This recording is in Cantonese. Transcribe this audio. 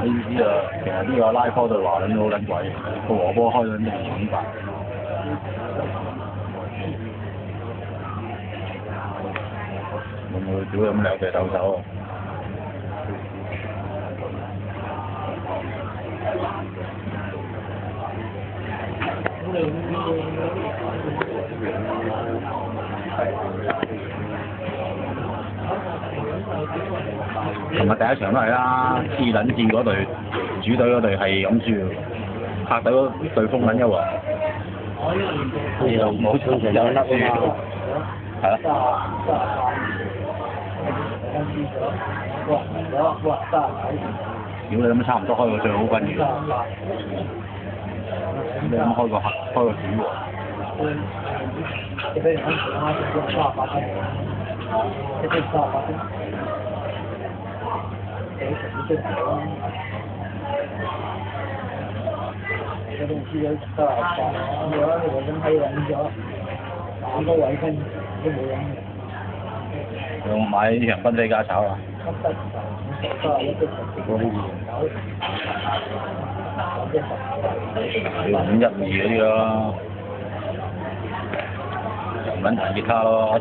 啲意思啊，其實呢個拉科對華倫好撚貴，個和波開咗2.8。會唔會屌咁兩隻鬥手啊？同埋第一場都係啦，黐撚線嗰隊主隊嗰隊係咁輸，客隊嗰隊風撚一鑊。冇場場有粒啊嘛。係啊。屌你咁差唔多開個最好分嘅，你咁開個客開個主喎。嗰啲資料都係放咗，我咁閪揾咗3個位分都冇用。有冇買呢場賓菲加炒啊？要512嗰啲咯，唔撚彈吉他咯。